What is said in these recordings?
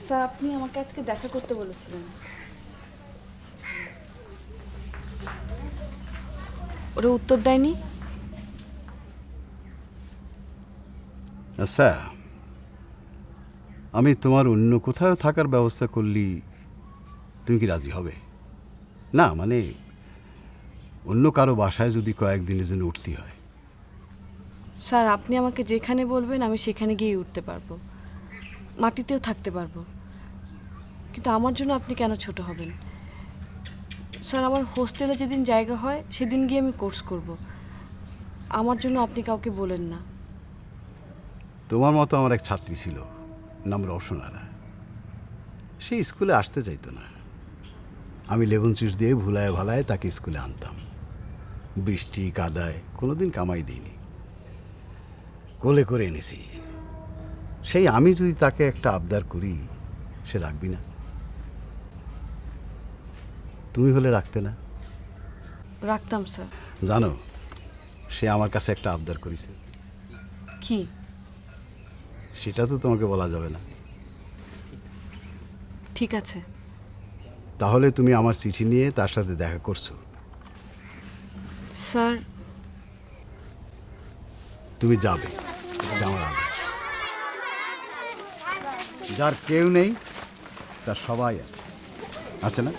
Sir, আপনি আমাকে আজকে দেখা করতে বলেছিলেন। ওরা উত্তর দেয়নি। আচ্ছা, আমি তোমার অন্য কোথাও থাকার ব্যবস্থা করলি তুমি কি রাজি হবে? না মানে অন্য কারো বাসায় যদি কয়েকদিনের জন্য উঠতে হয়। স্যার, আপনি আমাকে যেখানে বলবেন আমি সেখানে গিয়ে উঠতে পারবো, মাটিতেও থাকতে পারবো, কিন্তু আমার জন্য আপনি কেন ছোট হবেন? স্যার, আমার হোস্টেলে যেদিন জায়গা হয় সেদিন গিয়ে আমি কোর্স করব। আমার জন্য আপনি কাউকে বলেন না। তোমার মতো আমার এক ছাত্রী ছিল, নাম রওশনারা। সে স্কুলে আসতে চাইতো না। আমি লেবুন জুস দিয়ে ভুলায় ভালায় তাকে স্কুলে আনতাম। বৃষ্টি কাদায় কোনোদিন কামাই দিইনি, কোলে করে এনেছি। সেই আমি যদি তাকে একটা আবদার করি, সে রাখবি না? তুমি হলে রাখতে না? রাখতাম স্যার। জানো, সে আমার কাছে একটা আবদার করেছে। কি? সেটা তো তোমাকে বলা যাবে না। ঠিক আছে। তাহলে তুমি আমার চিঠি নিয়ে তার সাথে দেখা করছো? স্যার, তুমি যাবে, এটা আমার আদেশ। যার কেউ নেই তার সবাই আছে, আছে না?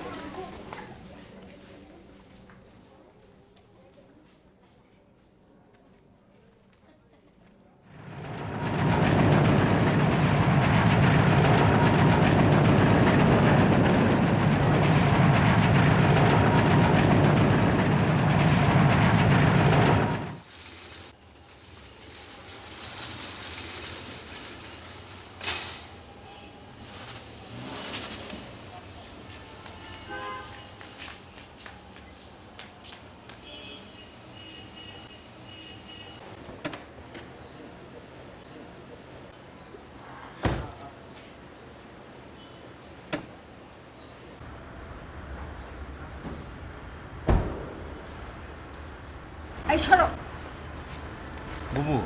এই সরো। বুবু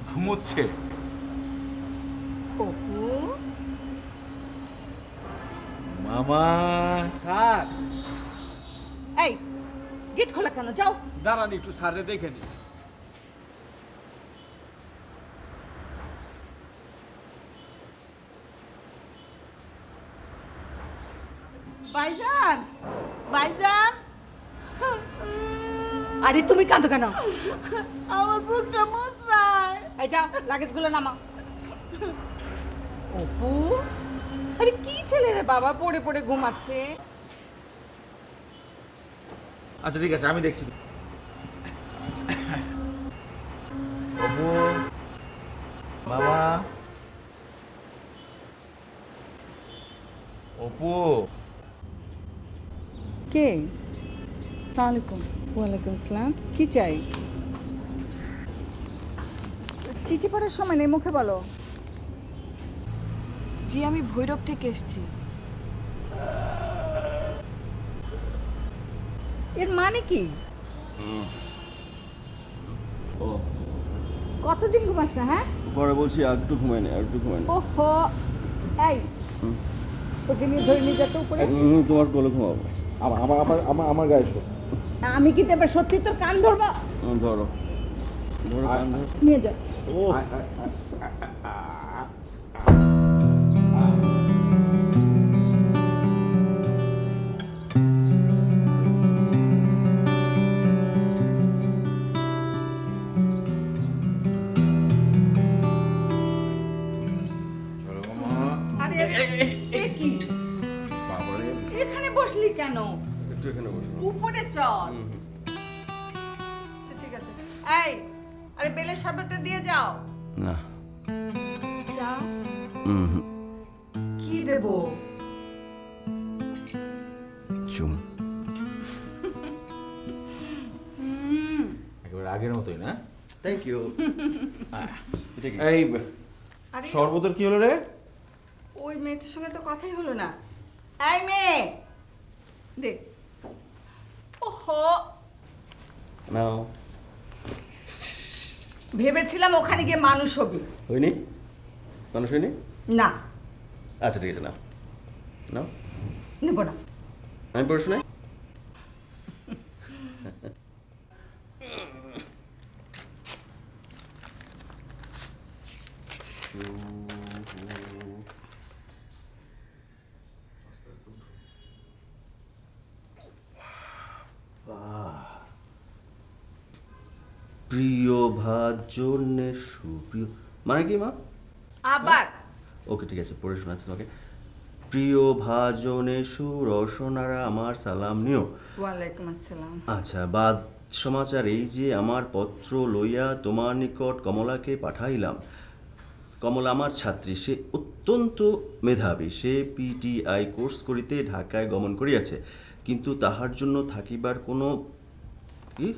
ঘুমোচ্ছে। অপু, মামা স্যার। এই গেট খোলা কেন? যাও। দাঁড়ান একটু স্যারে দেখে নি। ভাইজান, ভাইজান। আরে তুমি কাঁদো কেন? আমার বুকটা মুচড়ায়। এই যাও, লাগেজগুলো নামাও। অপু, আরে কি ছেলে রে বাবা, পড়ে পড়ে ঘুমাচ্ছে। আচ্ছা ঠিক আছে, আমি দেখছি। অপু, মামা, অপু। কে? আসসালামু ওয়ালাইকুম আসসালাম। কি চাই? চিঠি পড়ার সময় নেই, মুখে বলো। জি, আমি ভৈরব থেকে এসেছি। এর মানে কি? কতদিন ঘুমাস না? হ্যাঁ, পরে বলছি আর একটু ঘুমাই না, আর একটু ঘুমাই না। ওহো, এই তোকে নিয়ে ধরে নিয়ে যেতে উপরে। তোমার কোলে ঘুমাবো। আমার আমার আমার আমার গায়ে শো। আমি কিন্তু এবার সত্যি তোর কান ধরবো। ধরো ধরো কান ধরো। নিয়ে যা। ও আরে এ কি? এখানে বসলি কেন? একটু এখানে বসো। উপরে চল। আচ্ছা, ঠিক আছে। এই, আরে বেলের শরবতটা দিয়ে যাও। না চা কি দেবো? চুম। একেবারে আগের মতোই না? Thank you. এই আরে শরবতের কি হলো রে? ওই মেয়েটার সঙ্গে তো কথাই হলো না। এই মেয়ে দে। ওহো, নাও। ভেবেছিলাম ওখানে গিয়ে মানুষ হবি। হয়নি? মানুষ হয়নি? না, আচ্ছা ঠিক আছে, নাও নাও। নেব না। আমি পড়ে শোনাই। প্রিয় ভাজনে সুপ্রিয় মানে কি মা? আবার ওকে ঠিক আছে, পড়ে শোনাচ্ছি তোমাকে। প্রিয় ভাজনে রসনারা আমার সালাম নিও। ওয়ালাইকুম আসসালাম। আচ্ছা, বাদ সমাচার এই যে আমার পত্র লইয়া তোমার নিকট কমলাকে পাঠাইলাম। কমলা আমার ছাত্রী, সে অত্যন্ত মেধাবী। সে পিটিআই কোর্স করিতে ঢাকায় গমন করিয়াছে, কিন্তু তাহার জন্য থাকিবার কোনো কি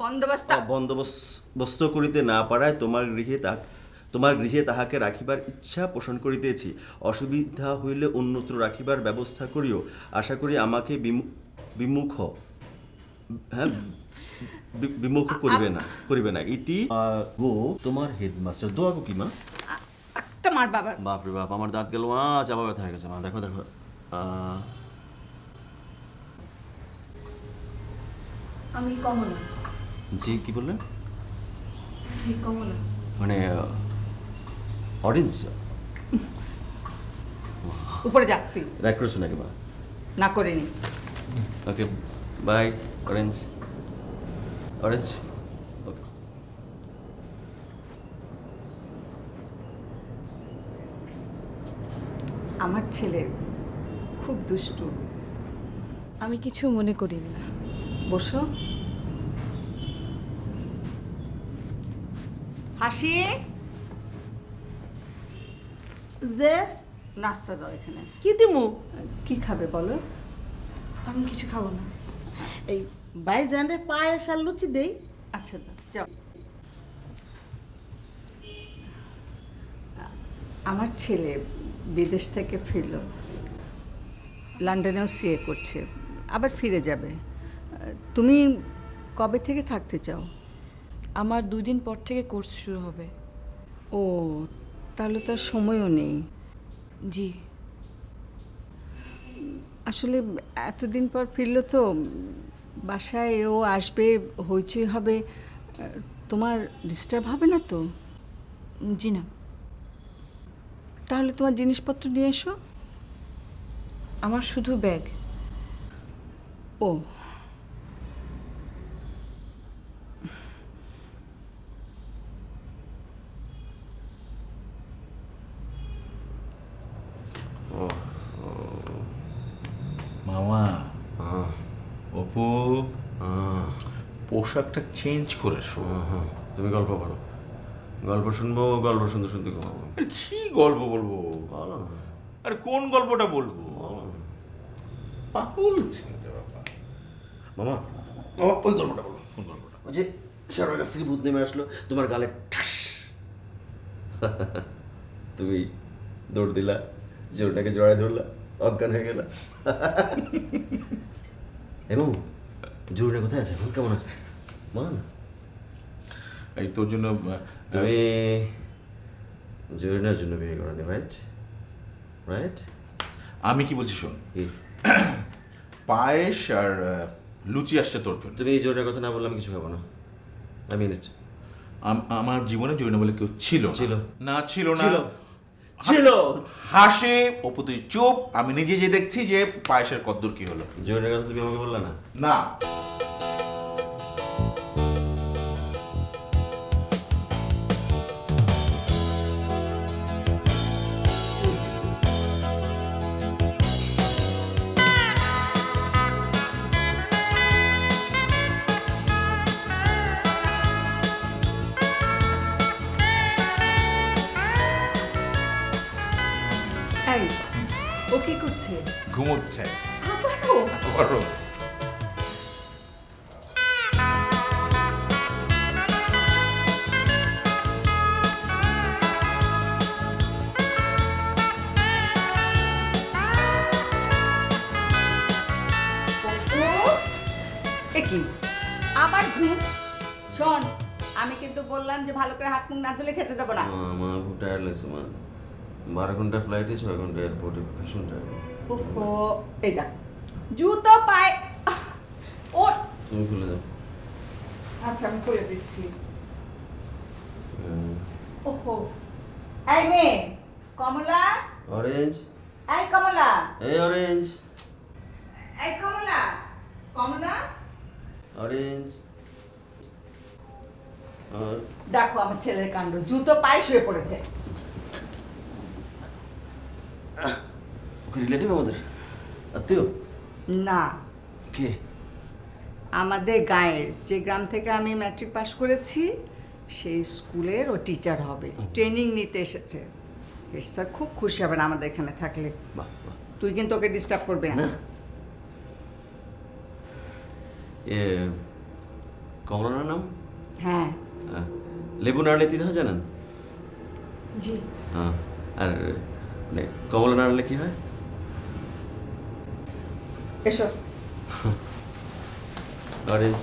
বন্দোবস্ত বন্দোবস্ত করিতে না পারায় তোমার গৃহে তাহাকে রাখিবার ইচ্ছা পোষণ করিতেছি। অসুবিধা হইলে অন্যত্র রাখিবার ব্যবস্থা করিও। আশা করি আমাকে বিমুখ করিবে না। ইতি গো তোমার হেডমাস্টার। দোয়া গো কি মা? একটা মার বাবা। বাপরে বাপ, আমার দাঁত গেল মা, চাপা ব্যথা হয়ে গেছে মা। দেখো দেখো আমি কমলা। জি কি বললেন? জি কমলা। মানে অরেঞ্জ উপরে যা তুই। রাইট করেছো নাকি মা? না করিনি। Okay bye. অরেঞ্জ অরেঞ্জ ওকে। আমার ছেলে খুব দুষ্টু। আমি কিছু মনে করিনি। বসো। হাসি যে নাস্তা দাও এখানে। কি দিমু? কি খাবে বলো? আমি কিছু খাবো না। এই বাইজানে পায়েস আর লুচি দেই। আচ্ছা দাও, যাও। আমার ছেলে বিদেশ থেকে ফিরল, লন্ডনেও সিএ করছে, আবার ফিরে যাবে। তুমি কবে থেকে থাকতে চাও? আমার 2 দিন পর থেকে কোর্স শুরু হবে। ও, তাহলে তার সময়ও নেই। জি। আসলে এতদিন পর ফিরল তো, বাসায় ও আসবে, হইচই হবে, তোমার ডিস্টার্ব হবে না তো? জি না। তাহলে তোমার জিনিসপত্র নিয়ে এসো। আমার শুধু ব্যাগ। ও, মামা অপু পোশাকটা চেঞ্জ করে শো। তুমি গল্প করো, গল্প শুনবো, গল্প শুনতে শুনতে ঘুমাবো। আরে কি গল্প বলবো? বলো না। আরে কোন গল্পটা বলবো? পাগল ছেলে বাবা। মামা মামা ওই গল্পটা বলো। কোন গল্পটা? ওই যে শেরোর কাছ থেকে ভূত নেমে আসলো, তোমার গালে ঠাস, তুমি দৌড় দিলা, জোরটাকে জড়ায় ধরলা, অজ্ঞান হয়ে গেলা। এবং জরুরি কোথায় আছে এখন, কেমন আছে বলো না? এই তোর জন্য তুমি জরুরিনার জন্য বিয়ে করো, রাইট রাইট? আমি কি বলছি শোন, পায়েস আর লুচি আসছে তোর জন্য। তুমি এই জোরের কথা না বললে আমি কিছু খাবো না। আই মিন ইট। আমার জীবনে জরিনা বলে কেউ ছিল না। ছিল। না ছিল না। ছিল ছিল হাসে অপু তুই চুপ, আমি নিজে যে দেখছি যে পায়েসের কদ্দূর কি হলো। জোরের কথা তুমি আমাকে বললে না। না এই ও কি করছে? ঘুমোচ্ছে। আবারও? আবারও। এ কি আবার ঘুম? শোন, আমি কিন্তু বললাম যে ভালো করে হাত মুখ না ধুলে খেতে দেবো না। মা খুব টায়ার্ড লাগছে মা। 12 ঘন্টা ফ্লাইটে, 6 ঘন্টা এয়ারপোর্টে, ভীষণ টায়ার্ড। ওহো, এই দেখ জুতো পায়ে ও। তুমি খুলে দাও। আচ্ছা আমি খুলে দিচ্ছি। ওহো, এই মেয়ে কমলা, অরেঞ্জ, এই কমলা, এই অরেঞ্জ, এই কমলা, কমলা। অরেঞ্জ। আর দেখো আমার ছেলের কাণ্ড, জুতো পায়ে শুয়ে পড়েছে। ওকে রিলেটিভ আমাদের আত্মীয়? না, কে? আমাদের গায়ের যে গ্রাম থেকে আমি ম্যাট্রিক পাস করেছি সেই স্কুলের ও টিচার হবে, ট্রেনিং নিতে এসেছে। হেড স্যার খুব খুশি হবেন আমাদের এখানে থাকলে। বাহ বাহ। তুই কিন্তু ওকে ডিস্টার্ব করবি না। না এ কমলার নাম? হ্যাঁ। লেবু নাড়লে তিতা হয় জানেন? জি। হ্যাঁ। আর মানে কমলা নাড়লে কি হয়? এসো। Orange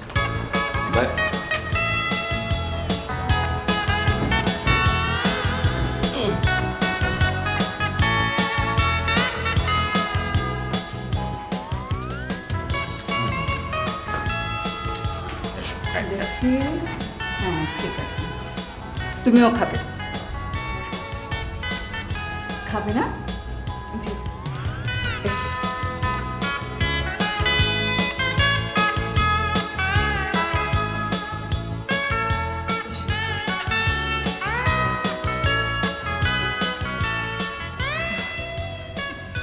bye. দেখি। হ্যাঁ ঠিক আছে, তুমিও খাবে। খাবে না? জি। এসো।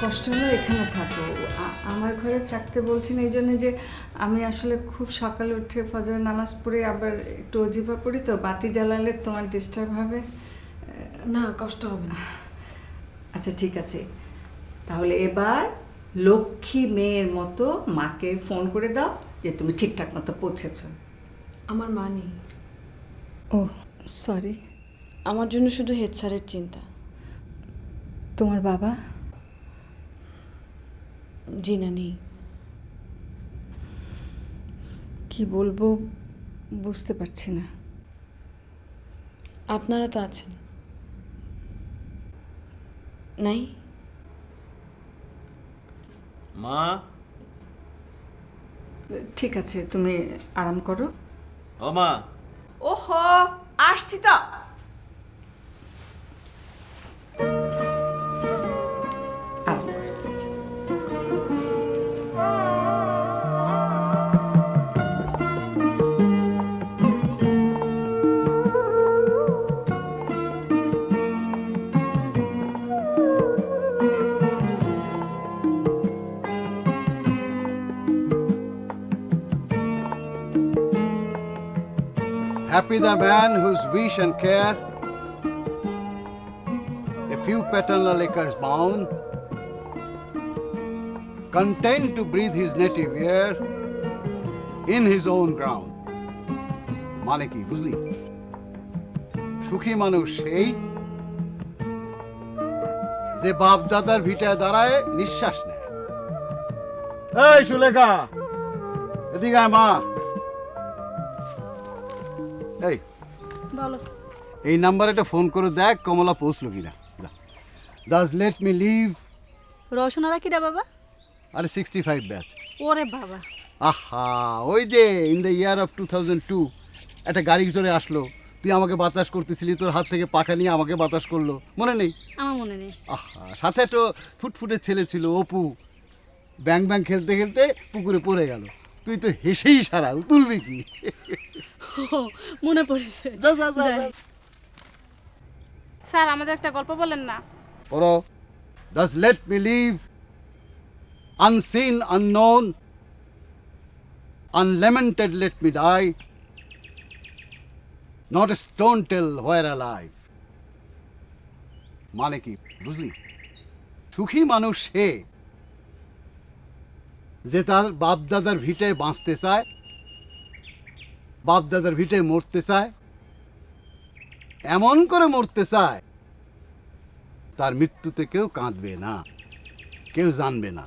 কষ্ট হলে এখানে থাকো। আমার ঘরে থাকতে বলছেন এই জন্য যে আমি আসলে খুব সকালে উঠে ফজরের নামাজ পড়ে আবার একটু অজিফা পড়ি, তো বাতি জ্বালালে তোমার ডিস্টার্ব হবে। না, কষ্ট হবে না। আচ্ছা ঠিক আছে, তাহলে এবার লক্ষ্মী মেয়ের মতো মাকে ফোন করে দাও যে তুমি ঠিকঠাক মতো পৌঁছেছ। আমার মা নেই। ও সরি। আমার জন্য শুধু হেড স্যারের চিন্তা। তোমার বাবা? জি না, নেই। কি বলবো বুঝতে পারছি না। আপনারা তো আছেন, নাই? মা। ঠিক আছে, তুমি আরাম করো। ও মা। ওহো, আসছি তো। আরাম করো। Happy the man whose wish and care a few paternal acres bound, content to breathe his native air in his own ground. মানে কি বুঝলি? সুখী মানুষ সেই যে বাপ দাদার ভিটায় দাঁড়ায় নিঃশ্বাস নেয়। এই সুলেখা, এদিকে আয় মা। এই বলো। এই নাম্বারে একটা ফোন করে দেখ কমলা পৌঁছলো কিনা। Just let me leave. Roshanara কিরা বাবা? আরে 65 ব্যাচ। ওরে বাবা, আহা, ওই যে ইন দ্য ইয়ার অফ 2002 একটা গাড়ি চড়ে আসলো, তুই আমাকে বাতাস করতেছিলি, তোর হাত থেকে পাখা নিয়ে আমাকে বাতাস করলো, মনে নেই? আমার মনে নেই। আহা, সাথে একটা ফুটফুটের ছেলে ছিল অপু, ব্যাং ব্যাং খেলতে খেলতে পুকুরে পড়ে গেল, তুই তো হেসেই সারা, তুলবি কি? মনে পড়েছে। যা যা যা যা। স্যার আমাদের একটা গল্প বলেন না। পড়ো। Thus let me live, unseen, unknown, unlamented let me die, not a stone tell where alive. মানে কি বুঝলি? সুখী মানুষ সে যে তার বাপদাদার ভিটে বাঁচতে চায়, বাপদাদার ভিটে মরতে চায়, এমন করে মরতে চায় তার মৃত্যুতে কেউ কাঁদবে না, কেউ জানবে না,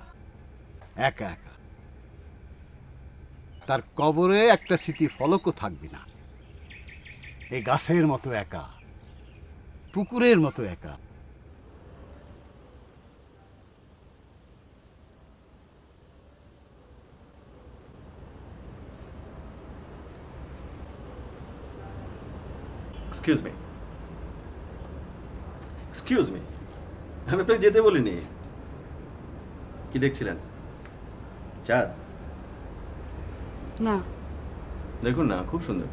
একা একা। তার কবরে একটা স্মৃতি ফলকও থাকবে না। এই গাছের মতো একা, পুকুরের মতো একা। এক্সকিউজ মি, এক্সকিউজ মি, আমি আপনাকে যেতে বলিনি। কি দেখছিলেন? চাঁদ? না, দেখুন না, খুব সুন্দর,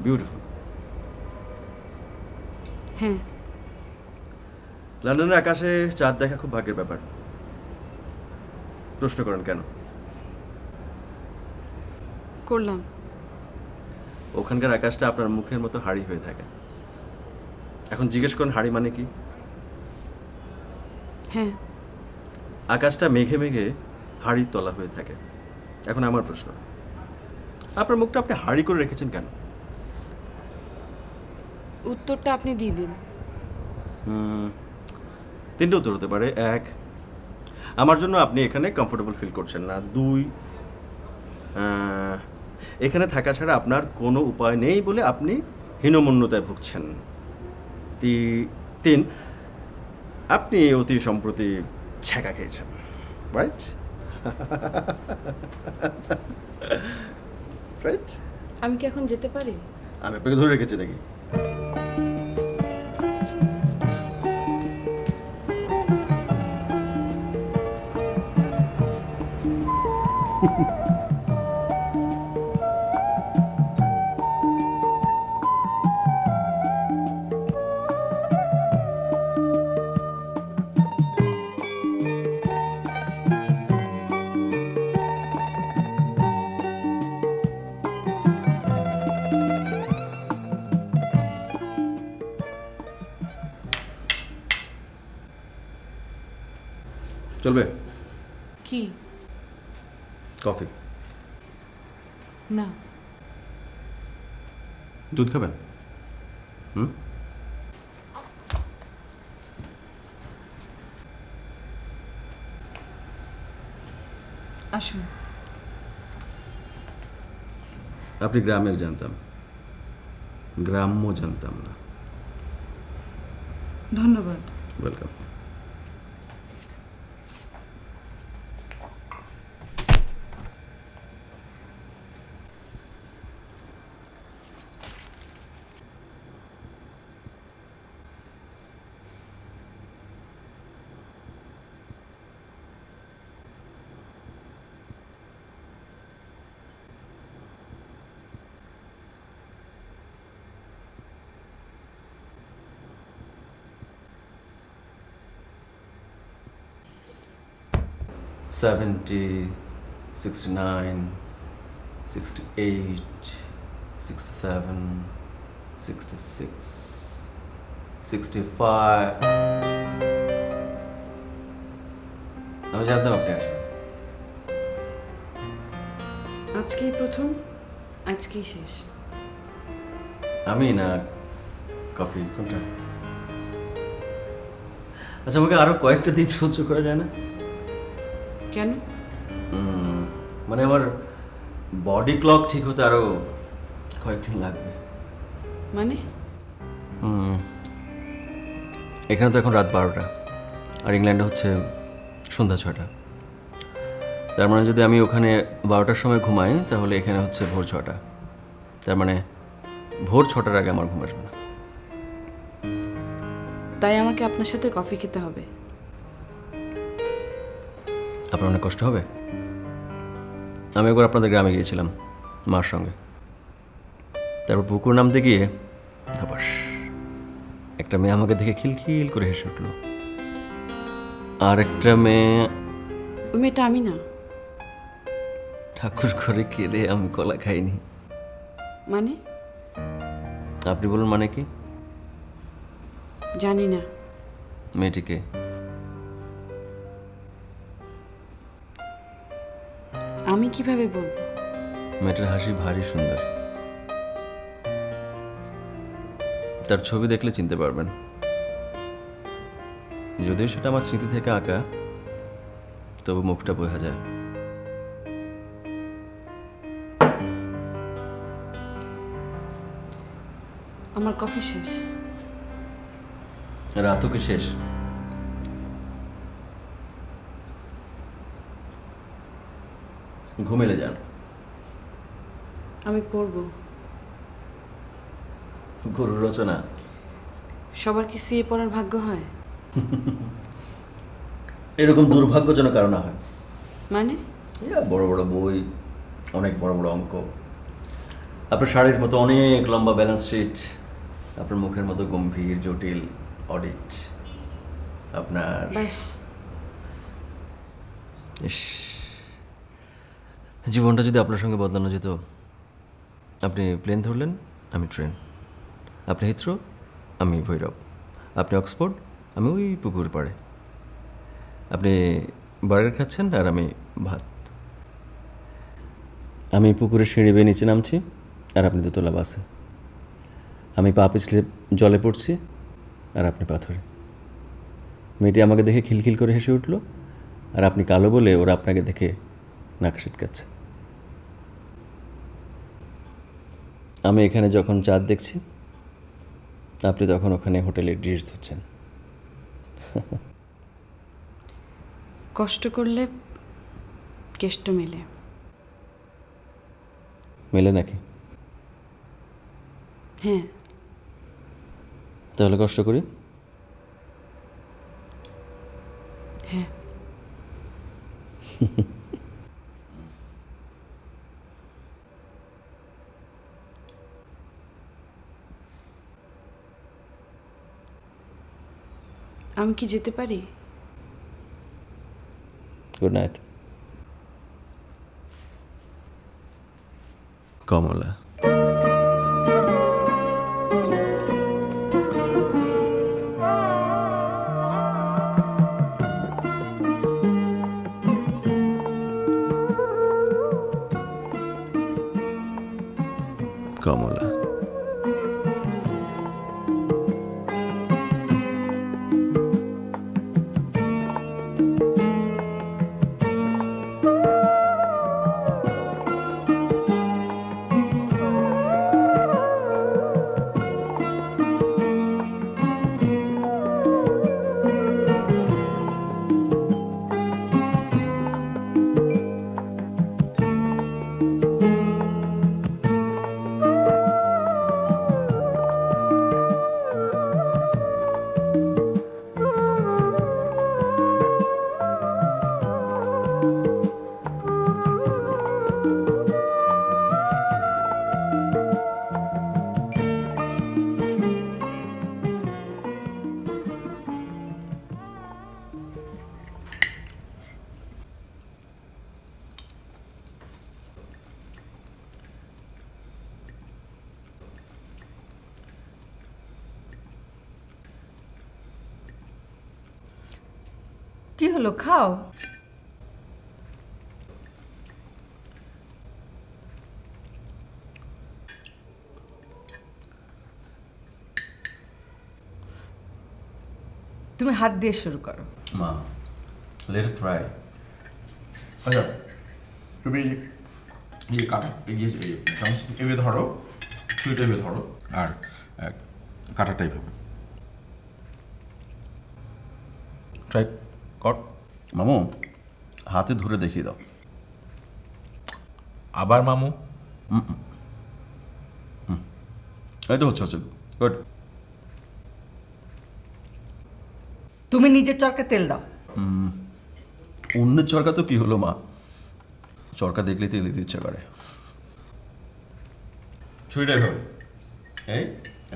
বিউটিফুল। হ্যাঁ, লন্ডনের আকাশে চাঁদ দেখা খুব ভাগ্যের ব্যাপার। প্রশ্ন করেন কেন? করলাম। ওখানকার আকাশটা আপনার মুখের মতো হাড়ি হয়ে থাকে। এখন জিজ্ঞেস করেন হাড়ি মানে কি? হ্যাঁ, আকাশটা মেঘে মেঘে হাড়ির তলা হয়ে থাকে। এখন আমার প্রশ্ন, আপনার মুখটা আপনি হাড়ি করে রেখেছেন কেন? উত্তরটা আপনি দিয়ে দিন। তিনটে উত্তর হতে পারে। এক, আমার জন্য আপনি এখানে কমফোর্টেবল ফিল করছেন না। দুই, এখানে থাকা ছাড়া আপনার কোনো উপায় নেই বলে আপনি হীনমন্যতায় ভুগছেন। তিন, আপনি অতি সম্প্রতি ছ্যাঁকা খেয়েছেন, রাইট? রাইট? আমি কি এখন যেতে পারি? আমি আপনাকে ধরে রেখেছি নাকি? চলবে? কি? কফি? না, দুধ খাবেন? আসুন। আপনি গ্রামের জানতাম, গ্রাম্য জানতাম না। ধন্যবাদ। ওয়েলকাম। $70, $69, $68, $67, $66, $65। আমি জানতাম আপনি আসবেন। আজকেই প্রথম, আজকেই শেষ। আমি না কফি কোনটা? আচ্ছা, আমাকে আরো কয়েকটা দিন সহ্য করা যায় না? কেন? মানে আমার বডি ক্লক ঠিক হতে আরো কয়েকদিন লাগবে। মানে? এখানে তো এখন রাত 12টা, আর ইংল্যান্ডে হচ্ছে সন্ধ্যা 6টা। তার মানে যদি আমি ওখানে 12টার সময় ঘুমাই তাহলে এখানে হচ্ছে ভোর 6টা। তার মানে ভোর 6টার আগে আমার ঘুম আসবে না। তাই আমাকে আপনার সাথে কফি খেতে হবে। আপনার অনেক কষ্ট হবে। আমি একবার আপনাদের গ্রামে গিয়েছিলাম মার সঙ্গে। তারপর পুকুর নামতে গিয়ে ধপাস একটা মেয়ে আমাকে দেখে খিলখিল করে হেসে উঠল। আর একটা মেয়ে, ওই মেয়েটা আমি না। ঠাকুর করে কেড়ে আমি কলা খাইনি। মানে? আপনি বলুন মানে কি? জানি না। মেয়েটিকে আমি কিভাবে বলবো? মেয়েটার হাসি ভারী সুন্দর। তার ছবি দেখলে চিনতে পারবেন, যদিও সেটা আমার স্মৃতি থেকে আঁকা, তবু মুখটা বোঝা যায়। আমার কফি শেষ। রাতও কি শেষ? ঘুমেলে যান। আমি পড়বো। গরুর রচনা। সবার কি সিএ পড়ার ভাগ্য হয়? এরকম দুর্ভাগ্যজনক কারণ না হয়। মানে? বড় বড় বই, অনেক বড় বড় অঙ্ক, আপনার শাড়ির মতো অনেক লম্বা ব্যালেন্স শিট, আপনার মুখের মতো গম্ভীর জটিল অডিট, আপনার ব্যাস। ইস, জীবনটা যদি আপনার সঙ্গে বদলানো যেত। আপনি প্লেন ধরলেন, আমি ট্রেন। আপনি হিথ্রো, আমি ভৈরব। আপনি অক্সফোর্ড, আমি ওই পুকুর পাড়ে। আপনি বার্গার খাচ্ছেন আর আমি ভাত। আমি পুকুরের সিঁড়ি বেয়ে নিচে নামছি আর আপনি দোতলা বাসে। আমি পা পিছলে জলে পড়ছি আর আপনি পাথরে। মেয়েটি আমাকে দেখে খিলখিল করে হেসে উঠল, আর আপনি কালো বলে ওরা আপনাকে দেখে নাক সিটকাচ্ছে। আমি এখানে যখন চাঁদ দেখছি, আপনি তখন ওখানে হোটেলে ডিশ ধরছেন। কষ্ট করলে কেষ্ট মেলে। মেলে নাকি? হ্যাঁ। তাহলে কষ্ট করি। হ্যাঁ। আমি কি যেতে পারি? Good night. কমলা। কমলা। কি হলো, খাও। তুমি হাত দিয়ে শুরু করো। মা, লেট ট্রাই। আচ্ছা, তুমি ইয়ে কাটা এগিয়ে চামচ এভাবে ধরো, ছুরিটা এভাবে ধরো, আর কাটাটা এইভাবে ট্রাই কর। মামু, হাতে ধরে দেখিয়ে দাও। আবার মামু? এই তো হচ্ছে গুড। তুমি নিজের চরকে তেল দাও। অন্যের চরকা তো কি হলো মা, চরকা দেখলে তেল দিতে ইচ্ছা করে। ছুরিটাই হবে এই,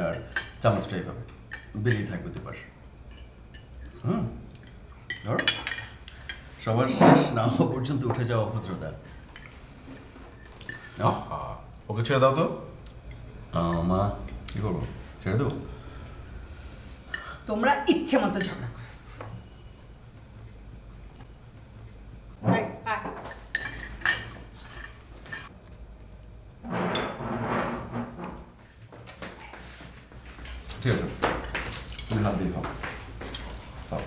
আর চামচটাই হবে, বেরিয়ে থাকবে দুপাশ। ধরো, সবার শেষ না হওয়া পর্যন্ত উঠে যাওয়া অভদ্রতা। আহা, ওকে ছেড়ে দাও তো। মা কি করবো, ছেড়ে দেবো? তোমরা ইচ্ছে মতো ঝগড়া করো। এই, আয়। ঠিক আছে, তুমি হাত দিয়ে খাও। খাও।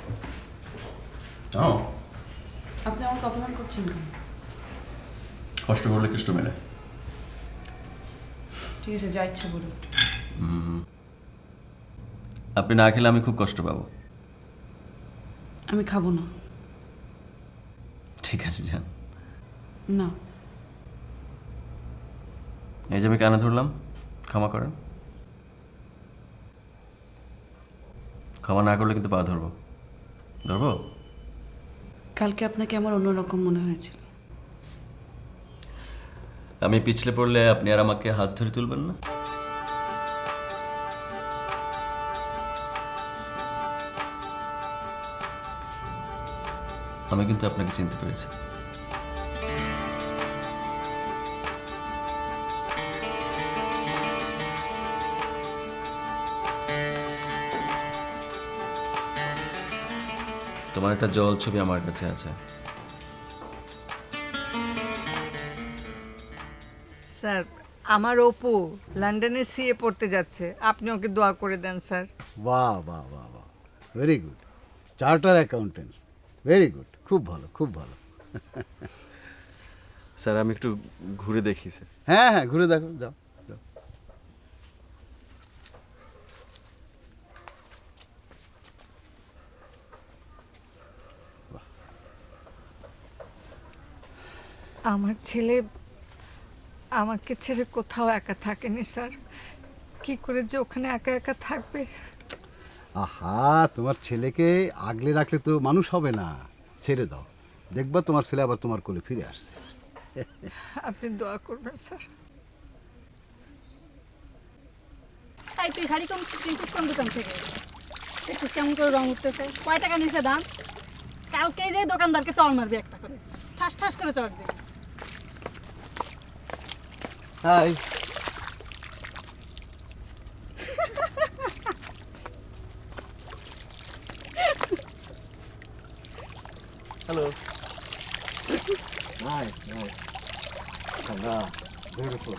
খাও। আপনি আমাকে অপমান করছেন কেন? কষ্ট করলে কষ্ট মেলে। ঠিক আছে, যা ইচ্ছে বলুন। আপনি না খেলে আমি খুব কষ্ট পাবো। আমি খাবো না। ঠিক আছে যান। না। এই যে আমি কানে ধরলাম, ক্ষমা করেন। ক্ষমা না করলে কিন্তু পা ধরবো। ধরবো? কালকে আপনাকে আমার অন্যরকম মনে হয়েছিল। আমি পিছলে পড়লে আপনি আর আমাকে হাত ধরে তুলবেন না? আমি কিন্তু আপনাকে চিনতে পেরেছি। তোমার একটা জল ছবি আমার কাছে আছে। স্যার, আমার অপু লন্ডনে সিএ পড়তে যাচ্ছে, আপনি ওকে দোয়া করে দেন স্যার। বাহ বাহ বাহ বাহ, very good. Charter accountant, very good, খুব ভালো খুব ভালো। স্যার আমি একটু ঘুরে দেখি স্যার। হ্যাঁ হ্যাঁ, ঘুরে দেখো, যাও যাও। আমার ছেলে আমাকে ছেড়ে কোথাও একা থাকেনি স্যার, কি করে যে ওখানে একা একা থাকবে। আহা, তোমার ছেলেকে আগলে রাখলে তো মানুষ হবে না, ছেড়ে দাও, দেখবা তোমার ছেলে আবার তোমার কোলে ফিরে আসছে। আপনি দোয়া করবেন স্যার। তাই তুই শাড়ি কম কিনছিস কোন দোকান থেকে? একটু কেমন করে রং উঠতেছে, কয় টাকা নিচে দাম? কালকেই যে দোকানদারকে চড় মারবি একটা করে, ঠাস ঠাস করে চড় দিবি। Hi. Hello. Nice nice, beautiful.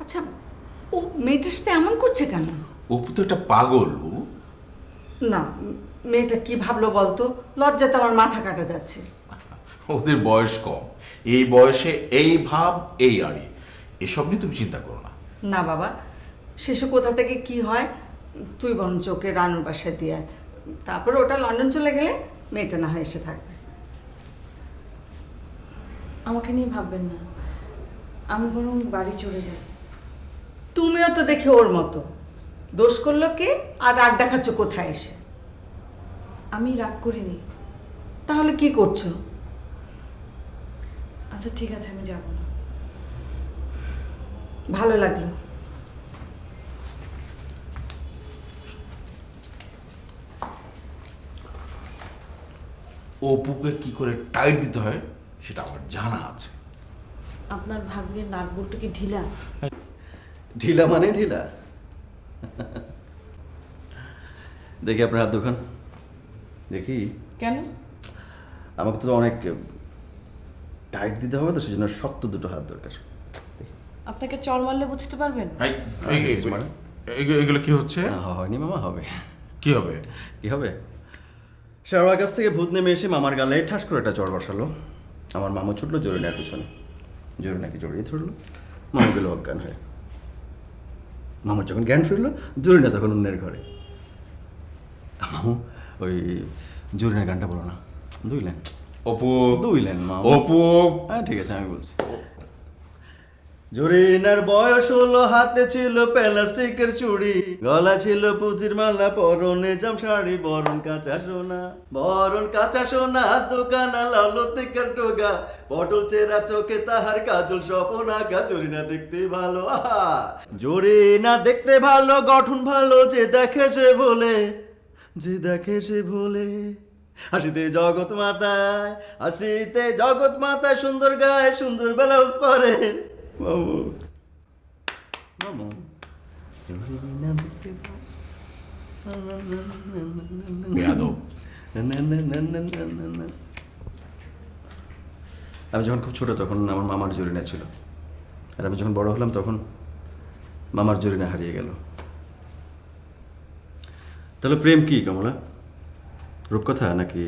আচ্ছা, ও মেয়েটার সাথে এমন করছে কেন? অপু তো একটা পাগল বাবু। না, মেয়েটা কি ভাবলো বলতো, লজ্জাতে আমার মাথা কাটা যাচ্ছে। ওদের বয়স কম, এই বয়সে এই ভাব এই আড়ি, এসব নিয়ে তুমি চিন্তা করো না। না বাবা, শেষে কোথা থেকে কি হয় তুই বরঞ্চ ওকে রানুর বাসায় দিয়ে আয়। তারপরে ওটা লন্ডন চলে গেলে মেয়েটা না হয় এসে থাকবে। আমাকে নিয়ে ভাববেন না, আমি বরং বাড়ি চলে যাই। তুমিও তো দেখি ওর মতো, দোষ করলো কে আর রাগ দেখাচ্ছ কোথায় এসে? আমি রাগ করিনি। তাহলে কি করছো? আচ্ছা ঠিক আছে, আমি যাব না। ভালো লাগলো। অপুকে কি করে টাইট দিতে হয় সেটা আমার জানা আছে। আপনার ভাগ্নের নাট বল্টু কি ঢিলা? ঢিলা মানে ঢিলা? দেখি আপনার হাত দুখান দেখি। কেন? আমাকে তো অনেক টাইট দিতে হবে, তো সেজন্য শক্ত দুটো হাত দরকার। আপনাকে চড় মারলে বুঝতে পারবেন। এগুলো কি হচ্ছে? হয়নি মামা, হবে। কি হবে? কি হবে? শাহরুয়ার কাছ থেকে ভূত নেমে এসে মামার গালে ঠাস করে একটা চড় বসালো। আমার মামা ছুটলো জরিনার পিছনে, জরিনাকে জড়িয়ে ধরলো, মামা গেল অজ্ঞান হয়ে। মামার যখন জ্ঞান ফিরলো, জরিনা তখন অন্যের ঘরে। মামু ওই জরিনার গানটা বলো না, 2 লাইন। অপু, 2 লাইন মামা। অপু। হ্যাঁ ঠিক আছে, আমি বলছি। জরিনার বয়স হলো, হাতে ছিল প্লাস্টিকের চুড়ি, গলা ছিল পুঁজির মালা, পরনে জাম শাড়ি, বরণ কাঁচা সোনা, বরণ কাঁচা সোনা, দোকানা লালতিকার টোগা, পটল চেরা চোখে তাহার কাজল স্বপন আঁকা। জরিনা দেখতে ভালো, আহা জরিনা দেখতে ভালো, গঠন ভালো, যে দেখে সে বলে, যে দেখে সে ভোলে। হাসিতে জগৎ মাতায়, হাসিতে জগৎ মাতায়, সুন্দর গায়ে সুন্দর ব্লাউজ পরে। মামু মামু জরিনা দেখতে বেয়াদব। আমি যখন খুব ছোট তখন আমার মামার জরিনা ছিল, আর আমি যখন বড় হলাম তখন মামার জরিনা হারিয়ে গেল। তাহলে প্রেম কি কমলা? রূপকথা নাকি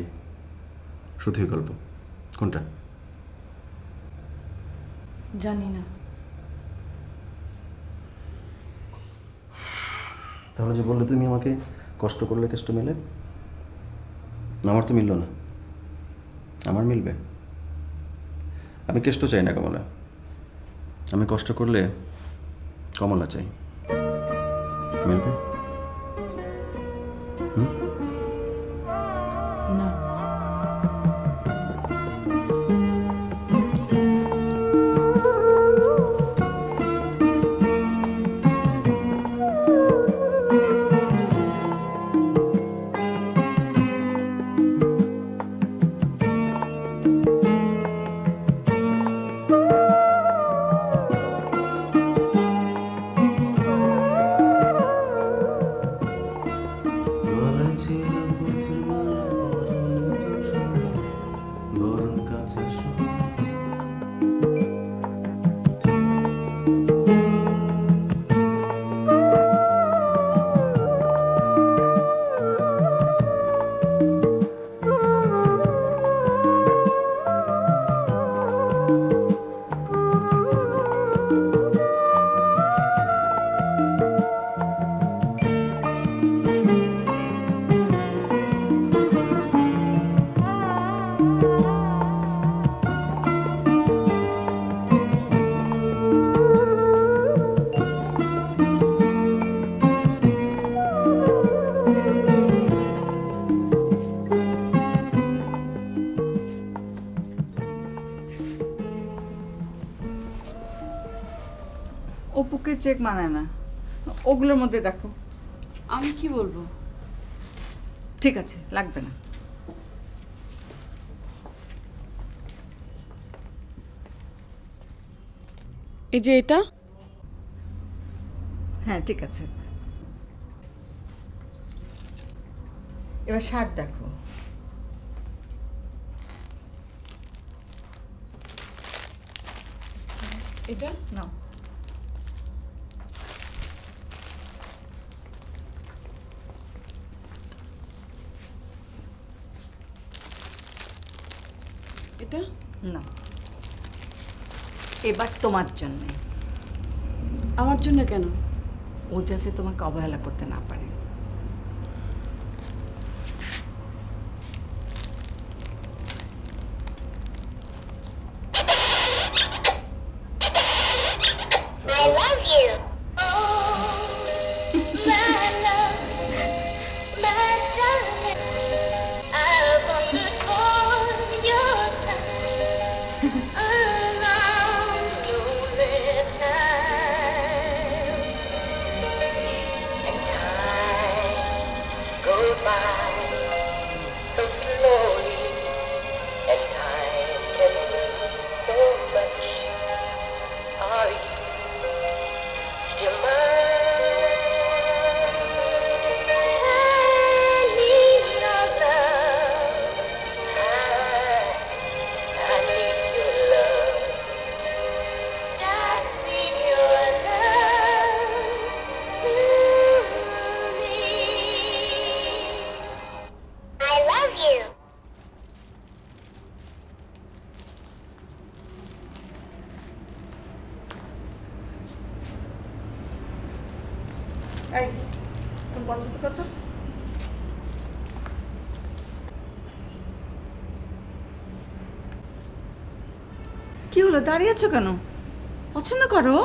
শুধুই গল্প? কোনটা? জানি না। তাহলে যে বললে তুমি আমাকে কষ্ট করলে কেষ্ট মেলে, আমার তো মিলল না, আমার মিলবে? আমি কেষ্ট চাই না কমলা, আমি কষ্ট করলে কমলা চাই। মিলবে? না। গলায় ছিল পুঁথির মালা, পরনে জাম শাড়ি, বরণ কাঁচা সোনা। অপুকে চেক মানায় না, ওগুলোর মধ্যে দেখো। আমি কি বলবো? ঠিক আছে, লাগবে না। এই যে এটা, হ্যাঁ ঠিক আছে। এবার শার্ট দেখো। এটা নাও। এটা না, এবার তোমার জন্য। আমার জন্য কেন? ও যাতে তোমাকে অবহেলা করতে না পারে। I love you. mind so slowly, and time can mean so much. Are you still mine? I need your love. I need your love. I need your love. I love you. এই তুমি পছন্দ করতো কি হলো দাঁড়িয়ে আছো কেন পছন্দ করো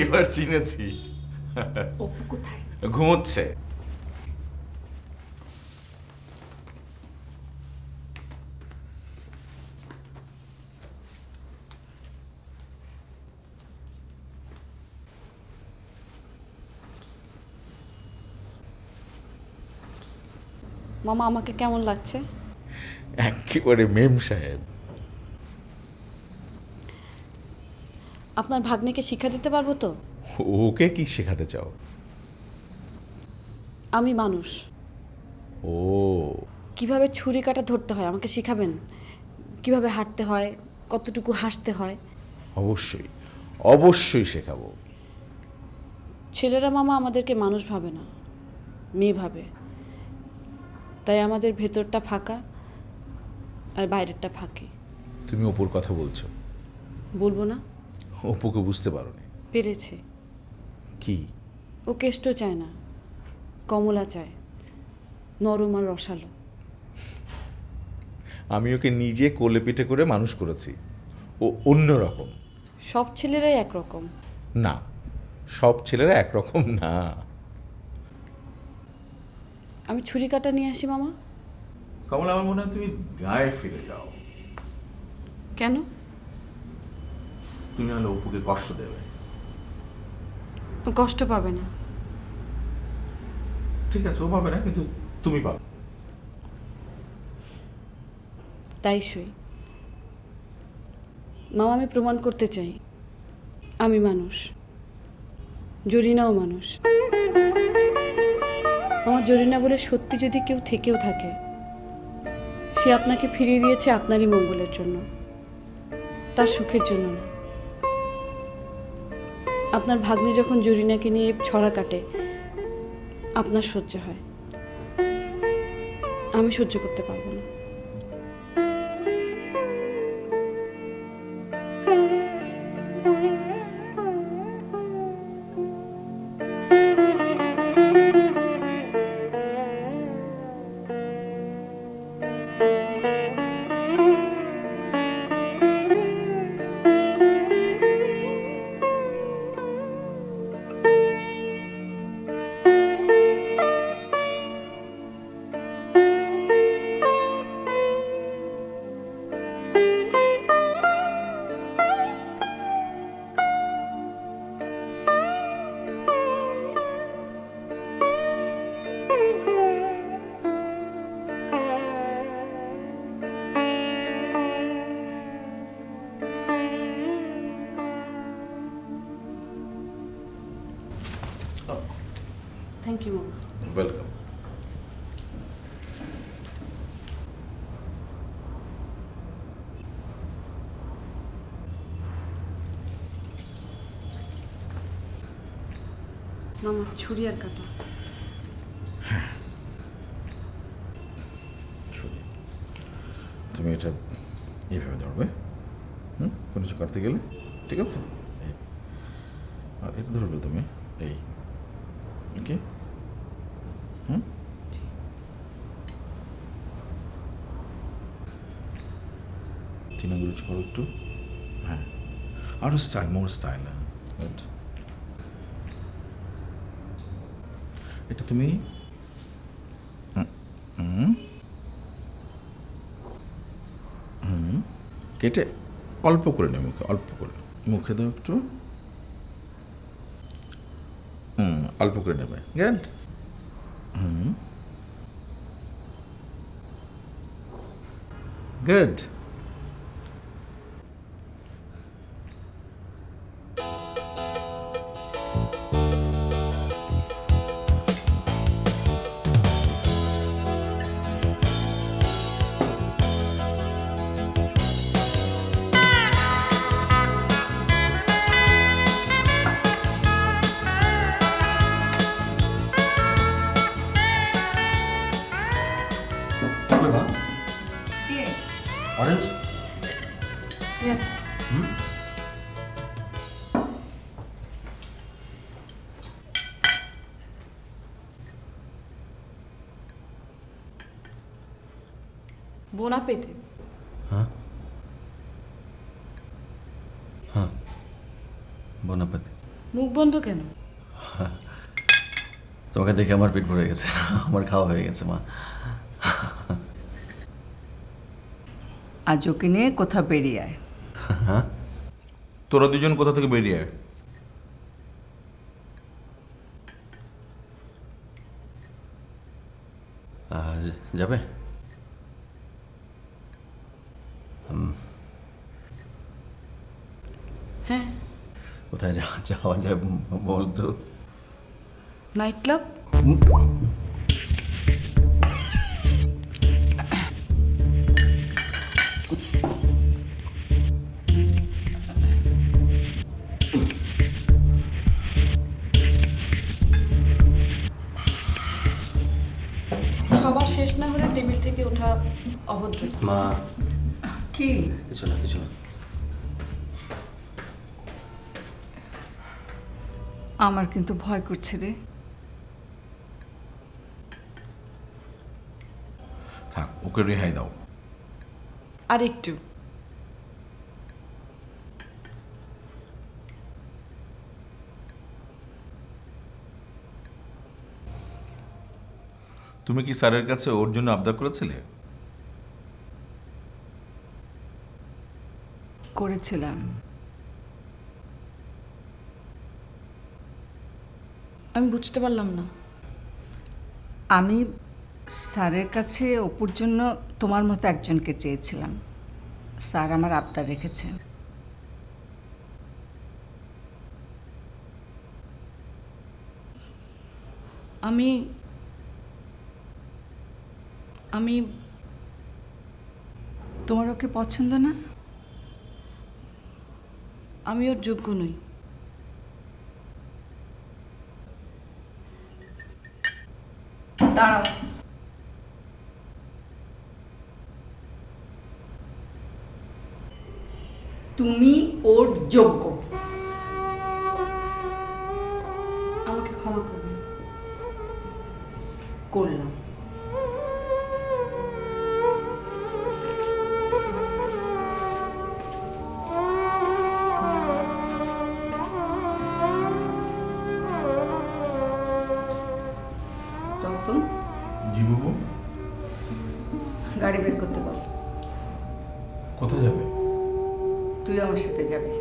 এবার চিনেছি। অপু কোথায়? ঘুমোচ্ছে। মামা আমাকে কেমন লাগছে? একেবারে মেম সাহেব। আপনার ভাগ্নেকে শিক্ষা দিতে পারবো তো? ওকে কি শেখাতে চাও? আমি মানুষ, ও কিভাবে ছুরি কাটা ধরতে হয় আমাকে শিখাবেন? কিভাবে হাঁটতে হয়, কতটুকু হাসতে হয়? অবশ্যই অবশ্যই শেখাবো। ছেলেরা মামা আমাদেরকে মানুষ ভাবে না, মেয়ে ভাবে। তাই আমাদের ভেতরটা ফাঁকা আর বাইরেরটা ফাঁকি। তুমি অপুর কথা বলছো? বলবো না? অপুকে বুঝতে পারোনি? পেরেছি। কি? ও কেষ্ট চায় না, কমলা চায়, নরম আর রসালো। আমি ওকে নিজে কোলে পিঠে করে মানুষ করেছি। ও অন্যরকম। সব ছেলেরাই একরকম না, সব ছেলেরা একরকম না। আমি ছুরি কাটা নিয়ে আসি মামা। কমলা, আমার মনে হয় তুমি গায়ে ফিরে যাও। কেন? তুমি হলে অপুকে কষ্ট দেবে। ও কষ্ট পাবে না। ঠিক আছে, ও পাবে না, কিন্তু তুমি পাবে। তাই সই। মামা আমি প্রমাণ করতে চাই আমি মানুষ, জরিনাও মানুষ। মামা জরিনা বলে সত্যি যদি কেউ থেকেও থাকে, সে আপনাকে ফিরিয়ে দিয়েছে আপনারই মঙ্গলের জন্য, তার সুখের জন্য না। আপনার ভাগ্নে যখন জরিনাকে নিয়ে ছড়া কাটে, আপনার সহ্য হয়, আমি সহ্য করতে পারবো না। থ্যাংক ইউ মামা। ওয়েলকাম। মামা ছুরি আর কাটা। তুমি এটা এইভাবে ধরবে। কোনো কিছু করতে গেলে, ঠিক আছে? এই। আর এটা ধরবে তুমি, এই, ওকে? হুম? তিন আঙুল উঁচু করো একটু, হ্যাঁ, আরো স্টাইল, মোর স্টাইল, হ্যাঁ, গুড। এটা তুমি কেটে অল্প করে নেবে, মুখে অল্প করে, মুখে দাও একটু, অল্প করে নেবে, গুড। গুড। Orange yes. বোনা পেতে বনাপাতি। মুখ বন্ধ কেন? তোমাকে দেখে আমার পেট ভরে গেছে, আমার খাওয়া হয়ে গেছে মা। আজ ওকে নিয়ে কোথাও বেরিয়ে আয়। তোরা দুজন কোথা থেকে বেরিয়ে আয়। যাবে? হ্যাঁ, কোথায় যাওয়া যায় বলতো? Night club. সবার শেষ না হলে টেবিল থেকে ওঠা অভদ্রতা। মা কি? কিছু না, কিছু না। আমার কিন্তু ভয় করছে রে। থাক, ওকে রেহাই দাও। আর একটু। তুমি কি স্যারের কাছে ওর জন্য আবদার করেছিলে? করেছিলাম। আমি বুঝতে পারলাম না। আমি স্যারের কাছে অপুর জন্য তোমার মতো একজনকে চেয়েছিলাম। স্যার আমার আবদার রেখেছেন। আমি আমি তোমার ওকে পছন্দ না? আমি ওর যোগ্য নই। দাঁড়াও। তুমি ওর যোগ্য। আমাকে ক্ষমা করবেন। করলাম। রতন, জি বাবু। গাড়ি বের করতে বল। কোথায় যাবে? তুই আমার সাথে যাবি।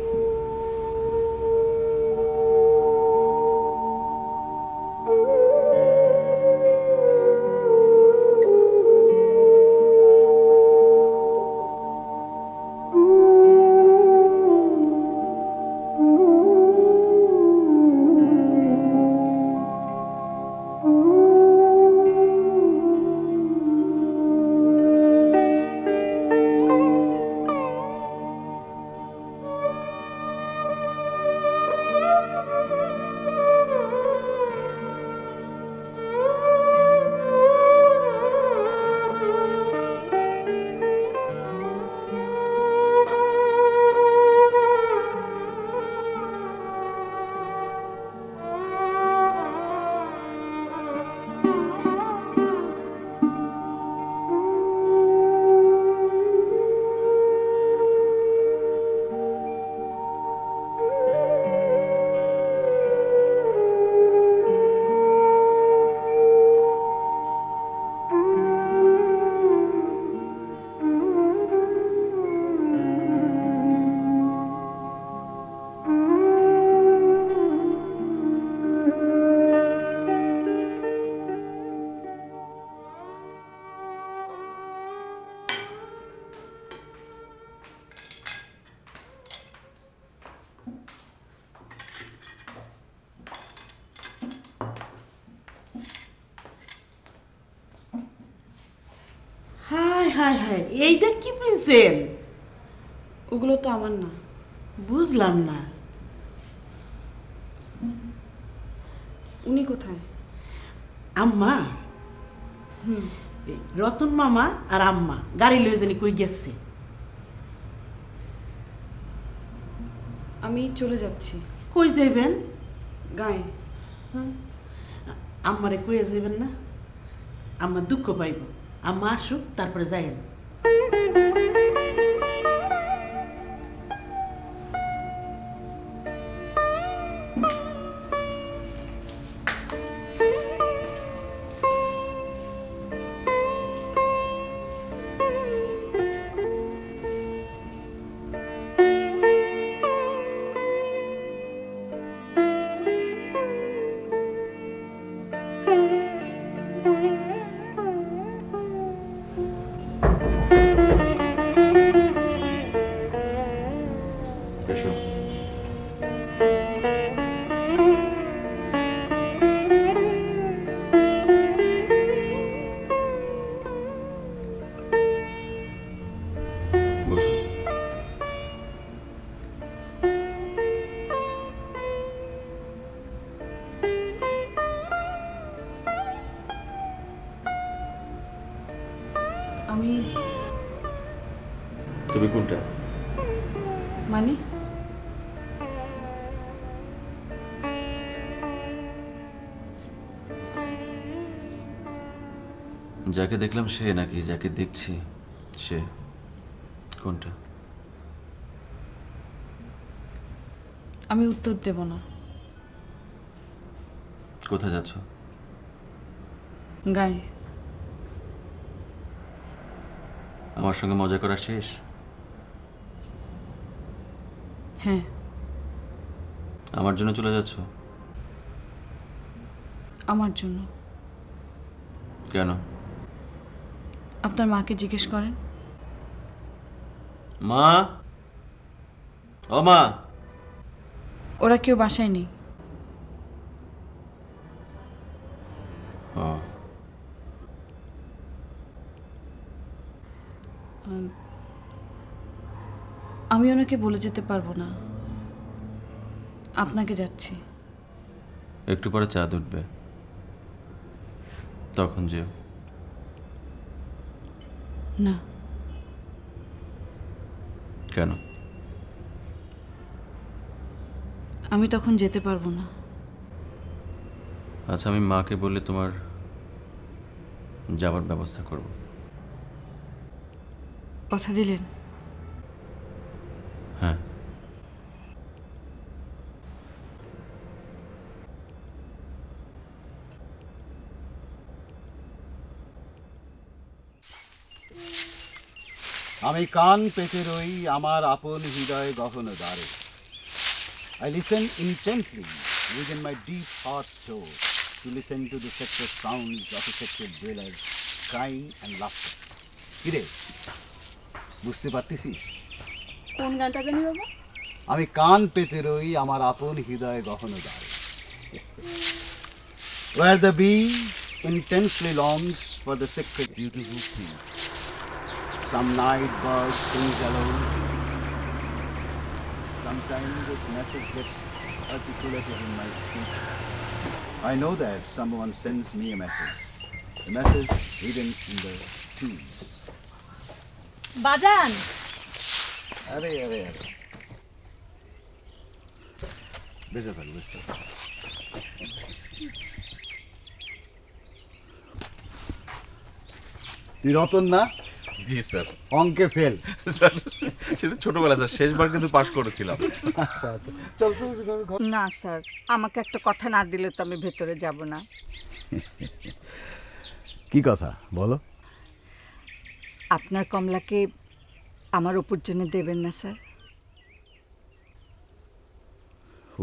হায় হায় এইটা কি পেয়েছেন? ওগুলো তো আমার না। বুঝলাম না। উনি কোথায়? আম্মা, এই রতন মামা আর আম্মা গাড়ি লয়ে জানি কই গেছে। আমি চলে যাচ্ছি কই যাইবেন? গায়ে। আম্মারে কইয়া যাইবেন না? আম্মা দুঃখ পাইব। আম্মা আসুক তারপরে যাইয়েন। এসো। বসো। আমি তুমি কোনটা? মানে যাকে দেখলাম সে নাকি যাকে দেখছি সে? কোনটা? আমি উত্তর দেব না। কোথায় যাচ্ছ? গায়ে। আমার সঙ্গে মজা করা শেষ? হ্যাঁ। আমার জন্য চলে যাচ্ছ? আমার জন্য। কেন? আপনার মাকে জিজ্ঞেস করেন। মা, ও মা। ওরা কেউ বাসায় নেই। ও, আমি ওনাকে বলে যেতে পারবো না আপনাকে যাচ্ছি। একটু পরে চাঁদ উঠবে, তখন যেও। না। কেন? আমি তখন যেতে পারবো না। আচ্ছা, আমি মাকে বললে তোমার যাবার ব্যবস্থা করব। কথা দিলেন? হ্যাঁ। আমি কান পেতে রই আমার আপন হৃদয় গহন দ্বারে। I listen intently within my deep heart's store to listen to the secret sounds of affected dwellers crying and laughter. কিরে, বুঝতে পারতেছিস? কোন গানটা জানি বাবা? আমি কান পেতে রই আমার আপন হৃদয় গহন দ্বারে। Where the bee intensely longs for the secret beautiful things. Some night bird sings alone. Sometimes this message gets articulated in my speech. I know that someone sends me a message. The message hidden in the trees. বাজান, আরে আরে আরে, বেঁচে থাক, বেঁচে থাক। তুই রতন না? জি স্যার। অঙ্কে ফেল। স্যার সেটা ছোটবেলা স্যার, শেষবার কিন্তু পাশ করেছিলাম। আচ্ছা আচ্ছা, চল চল ঘর। না স্যার, আমাকে একটা কথা না দিলে তো আমি ভেতরে যাব না। কি কথা বলো? আপনার কমলাকে আমার ওপর জন্য দেবেন না স্যার?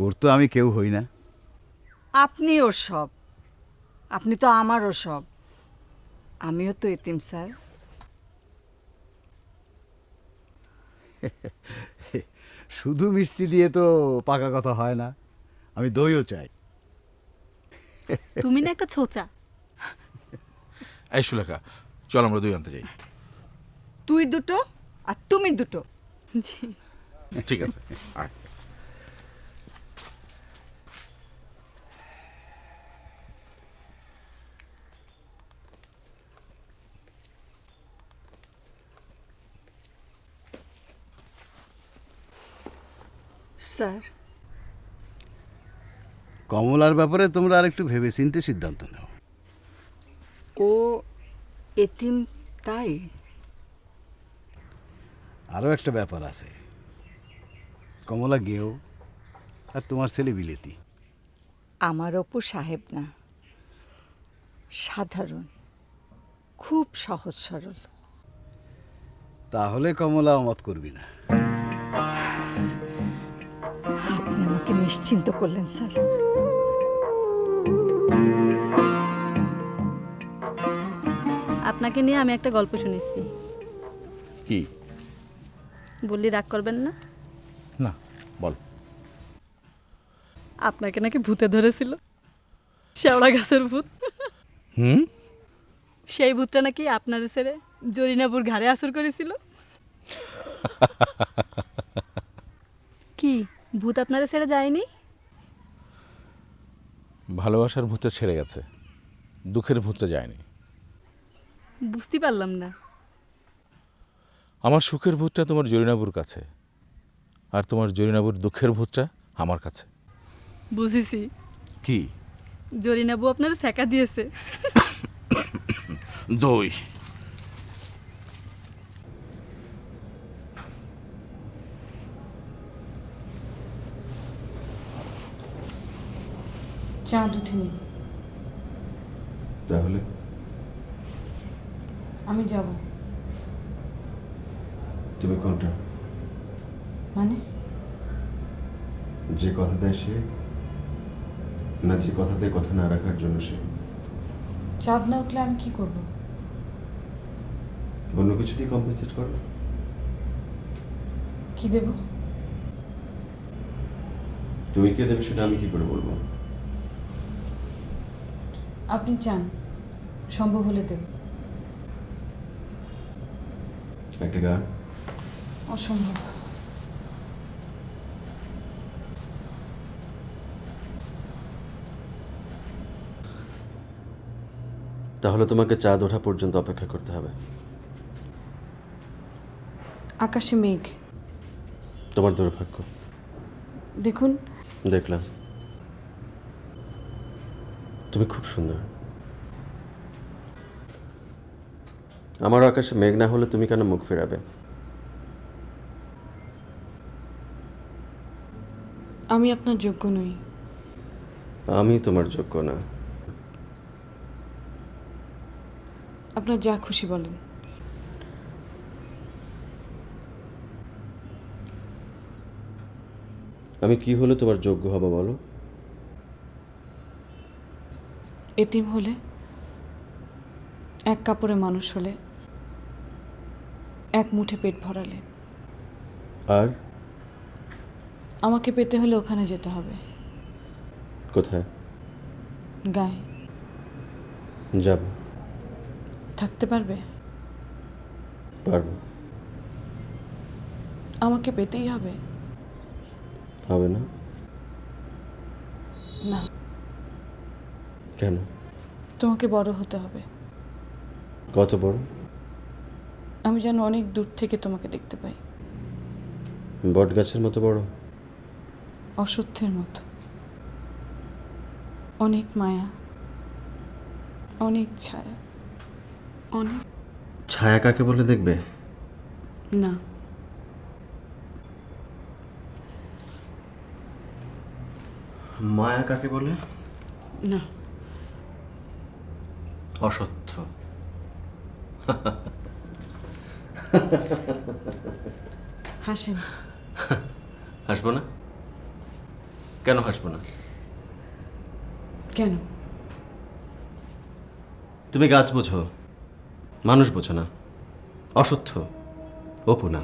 ওর তো আমি কেউ হই না। আপনি ওর সব, আপনি তো আমারও সব। আমিও তো এতিম স্যার। শুধু মিষ্টি দিয়ে তো পাকা কথা হয় না, আমি দইও চাই। তুমি না একটা ছোচা। এই সুলেখা, চল আমরা দুই আনতে যাই। তুই দুটো আর তুমি দুটো। জি। ঠিক আছে, আয়। স্যার, কমলার ব্যাপারে তোমরা আরেকটু ভেবে চিন্তে সিদ্ধান্ত নাও। ও এতিম তাই? আরও একটা ব্যাপার আছে, কমলা গেও আর তোমার ছেলে বিলেতি। আমার অপু সাহেব না, সাধারণ, খুব সহজ সরল। তাহলে কমলা অমত করবি না। আপনি আমাকে নিশ্চিন্ত করলেন স্যার। আপনাকে নিয়ে আমি একটা গল্প শুনেছি, কি? বললি রাগ করবেন না? না, বল। আপনাকে নাকি ভূতে ধরেছিল, শেওড়া গাছের ভূত। হুম? সেই ভূতটা নাকি আপনার ছেড়ে জরিনাপুর ঘাড়ে আসর করেছিল। কি ভূত আপনারা ছেড়ে যায়নি? ভালোবাসার ভূতে ছেড়ে গেছে, দুঃখের ভূতে যায়নি। বুঝতে পারলাম না। আমার সুখের ভূতটা তোমার জরিনাবুর কাছে, আর তোমার জরিনাবুর দুঃখের ভূতটা আমার কাছে। বুঝেছি, কি? জরিনাবু আপনার ছ্যাঁকা দিয়েছে। দই। চাঁদ উঠেনি। তাহলে আমি যাব। তুমি কোনটা? মানে যে কথা দেয় সে, না যে কথাতে কথা না রাখার জন্য সে? চাঁদ না উঠলে আমি কি করব? অন্য কিছু দিয়ে কম্পেনসেট করো। কি দেব? তুমি কে দেবে সেটা আমি কি করে বলবো? আপনি চান, সম্ভব হলে দেব। একটা গান। অসম্ভব। তাহলে তোমাকে চাঁদ ওঠা পর্যন্ত অপেক্ষা করতে হবে। আকাশে মেঘ। তোমার দুর্ভাগ্য। দেখুন, দেখলাম তুমি খুব সুন্দর। আমার আকাশে মেঘ না হলে তুমি কেন মুখ ফেরাবে? আমি আপনার যোগ্য নই। আমি তোমার যোগ্য না। আপনার যা খুশি বলেন। আমি কি হলে তোমার যোগ্য হব বলো? এতিম হলে, এক কাপড়ে মানুষ হলে, এক মুঠে পেট ভরালে। আর আমাকে পেতে হলে ওখানে যেতে হবে। কোথায়? গায়ে। যাব। থাকতে পারবে? পারবো। আমাকে পেতেই হবে। হবে না? না, কেন? তোমাকে বড় হতে হবে। কত বড়? আমি যেন অনেক দূর থেকে তোমাকে দেখতে পাই। বট গাছের মতো বড়? অসত্যের মতো। অনেক মায়া, অনেক ছায়া, অনেক। ছায়া কাকে বলে দেখবে? না, মায়া কাকে বলে? না। অসত্য। হাসেন। হাসবো না? কেন হাসবো না? কেন? তুমি গাছ বোঝো, মানুষ বোঝো না। অসত্য, অপু না।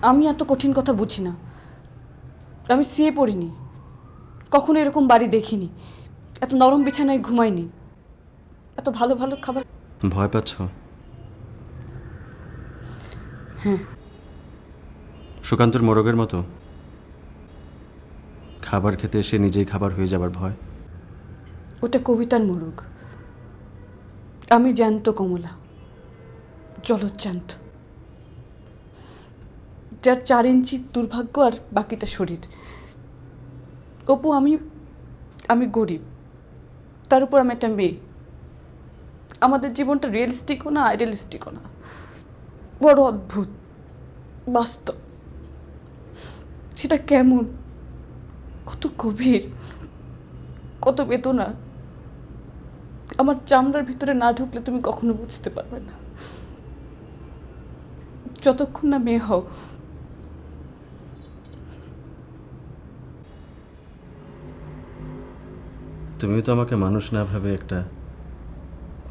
আমি এত কঠিন কথা বুঝি না। আমি সিয়ে পড়িনি, কখনো এরকম বাড়ি দেখিনি, এত নরম বিছানায় ঘুমাইনি, এত ভালো ভালো খাবার। ভয় পাচ্ছ? সুকান্তর মোরগের মতো খাবার খেতে এসে নিজেই খাবার হয়ে যাবার ভয়। ওটা কবিতার মোরগ, আমি জ্যান্ত কমলা, জলজ্যান্ত, যার 4 ইঞ্চি দুর্ভাগ্য আর বাকিটা শরীর। অপু, আমি গরিব, তার উপর আমি একটা মেয়ে। আমাদের জীবনটা রিয়েলিস্টিকও না, আইডিয়ালিস্টিকও না, বড় অদ্ভুত, বাস্তব। সেটা কেমন, কত গভীর, কত বেদনা, আমার চামড়ার ভিতরে না ঢুকলে তুমি কখনো বুঝতে পারবে না। যতক্ষণ না মেয়ে হও। তুমিও তো আমাকে মানুষ না ভাবে একটা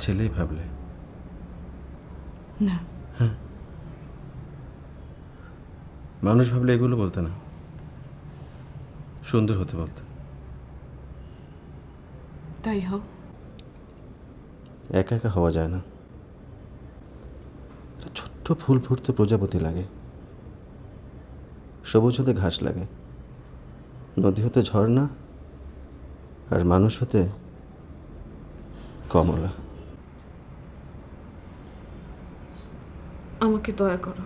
ছেলেই ভাবলে। না, মানুষ ভাবলে এগুলো বলতে না, সুন্দর হতে বলতে। তাই হও। একা একা হওয়া যায় না। একটা ছোট্ট ফুল ফুটতে প্রজাপতি লাগে, সবুজ হতে ঘাস লাগে, নদী হতে ঝর্ণা, আর মানুষ হতে কমলা। আমাকে দয়া করো,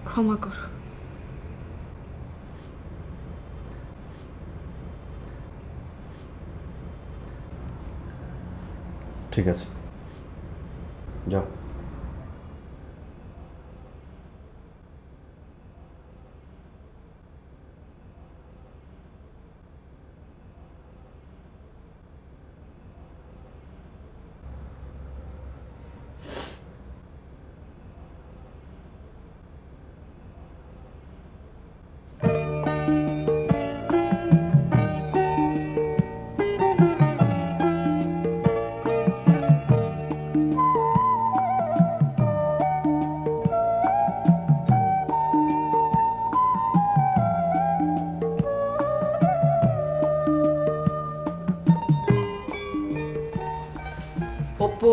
ক্ষমা করো। ঠিক আছে, যাও। অপু,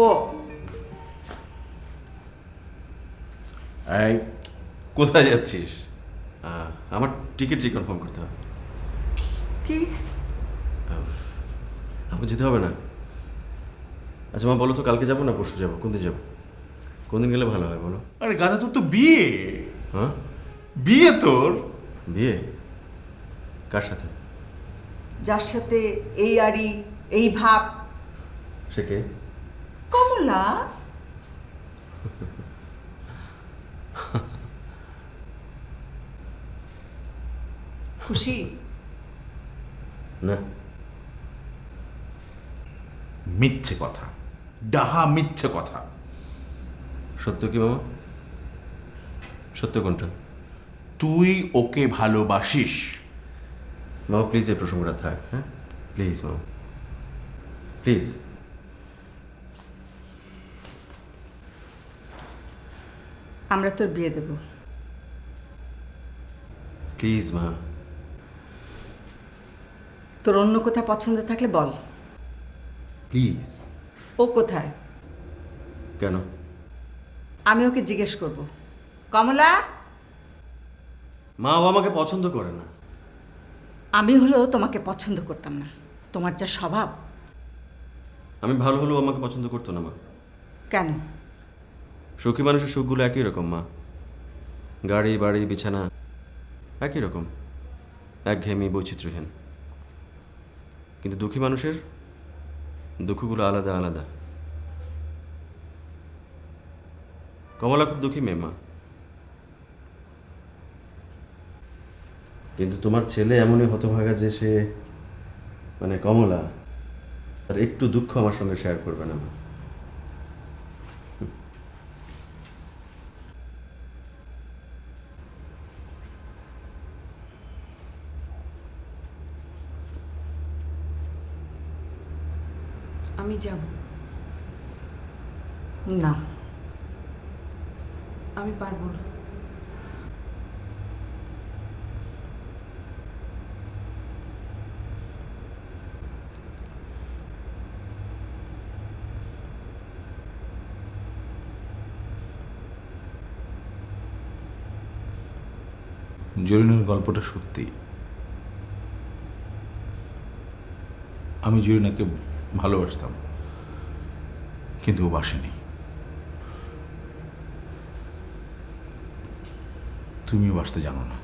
এই কোথায় যাচ্ছিস? আমার টিকিট রিকনফার্ম করতে হবে। কি? আপনি যেতে হবে না। আচ্ছা মা, বলো তো কালকে যাবো না পরশু যাবো, কোন দিন যাবো? কোন দিন গেলে ভালো হয় বলো? আরে গাধা, তোর তো বিয়ে। হ্যাঁ, বিয়ে তোর? বিয়ে? কার সাথে? যার সাথে এই আড়ি, এই ভাব। সে কে? কমলা। খুশি? না, মিথ্যে কথা, ডাহা মিথ্যে কথা। সত্য কি মামা? সত্য কোনটা? তুই ওকে ভালোবাসিস। মামা প্লিজ এই প্রসঙ্গটা থাক। হ্যাঁ প্লিজ মামা, প্লিজ। আমরা তোর বিয়ে দেব। প্লিজ মা। তোর অন্য কোথাও পছন্দ থাকলে বল। প্লিজ। ও কোথায়? কেন? আমি ওকে জিজ্ঞেস করব। কমলা? মা, ও আমাকে পছন্দ করে না। আমি হলেও তোমাকে পছন্দ করতাম না, তোমার যা স্বভাব। আমি ভালো হলেও আমাকে পছন্দ করতো না মা। কেন? সুখী মানুষের সুখগুলো একই রকম মা। গাড়ি, বাড়ি, বিছানা একই রকম, একঘেয়েমি, বৈচিত্র্যহীন। কিন্তু দুঃখী মানুষের দুঃখগুলো আলাদা আলাদা। কমলা খুব দুঃখী মেয়ে মা, কিন্তু তোমার ছেলে এমনই হতভাগা যে সে, মানে কমলা, আর একটু দুঃখ আমার সঙ্গে শেয়ার করবে না মা। আমি যাব না। আমি পারবো না। জরিনের গল্পটা সত্যি। আমি জরিনাকে ভালোবাসতাম, কিন্তু ও বাসেনি। তুমিও বাসতে জানো না।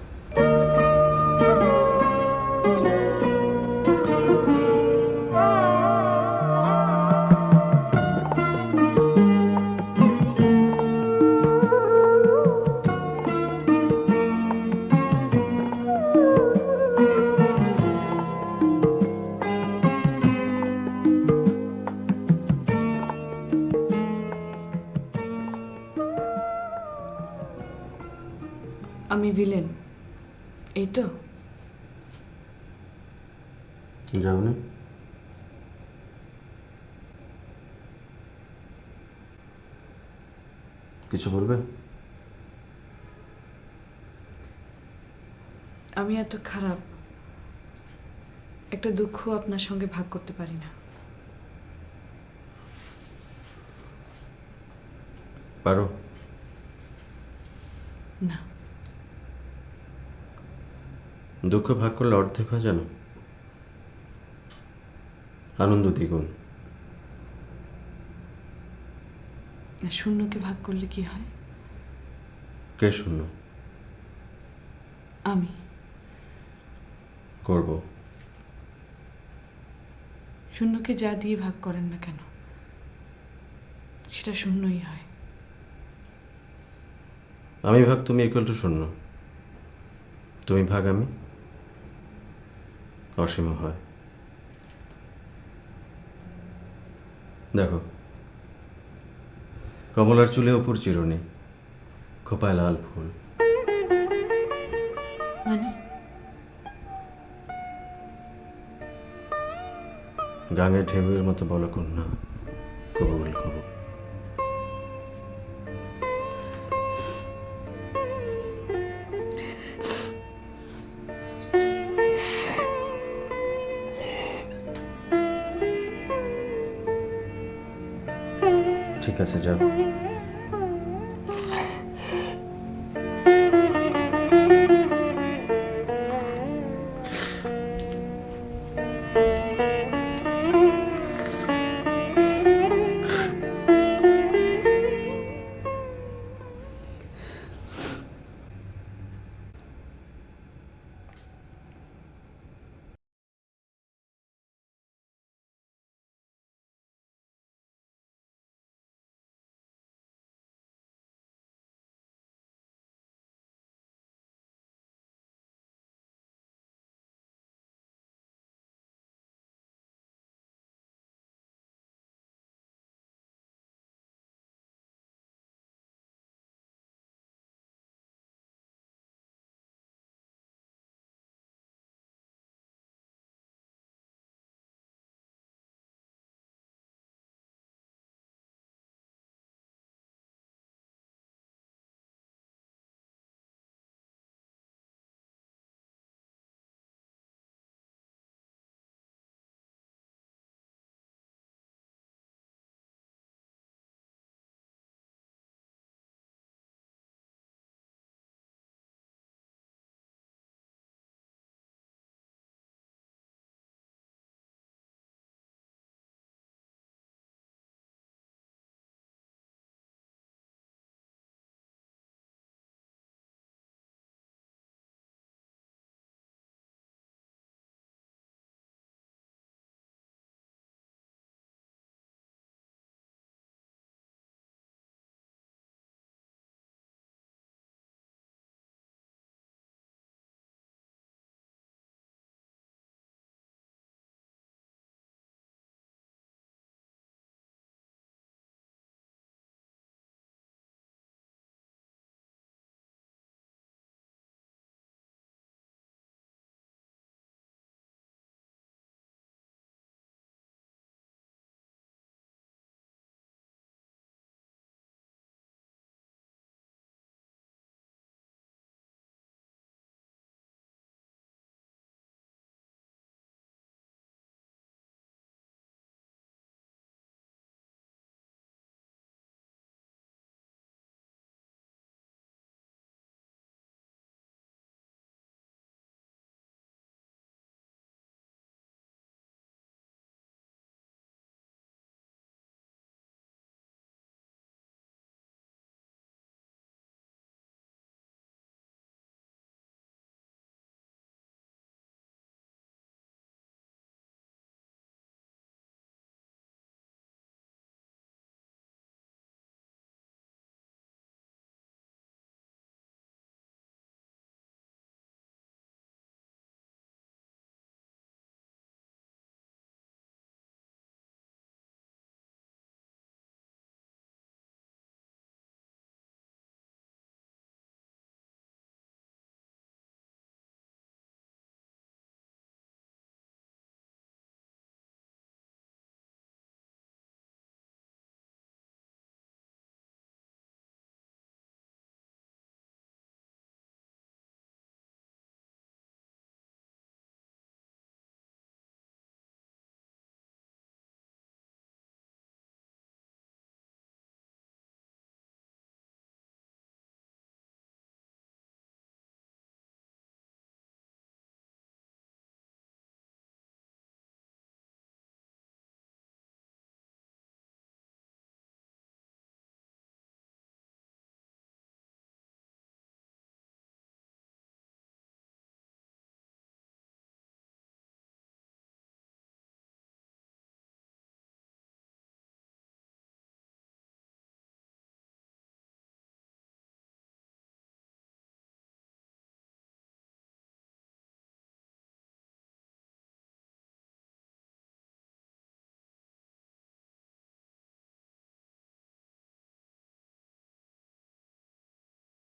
আমি ভিলেন, এই তো। যাওনি? কিছু বলবে? আমি এত খারাপ, একটা দুঃখ আপনার সঙ্গে ভাগ করতে পারি না। পারো? না। দুঃখ ভাগ করলে অর্ধেক হয় জানো, আনন্দ দ্বিগুণ। আর শূন্যকে ভাগ করলে কি হয়? কে শূন্য? আমি করব। শূন্যকে যা দিয়ে ভাগ করেন না কেন, সেটা শূন্যই হয়। আমি ভাগ তুমি ইকুয়াল টু শূন্য, তুমি ভাগ আমি অসীম হয়। দেখো, কমলার চুলে উপর চিরুনি, খোপায় লাল ফুল। মানে গাঙের ঢেউয়ের মতো বলো কন্যা, কবুল কবুল। ঠিক আছে, যাও।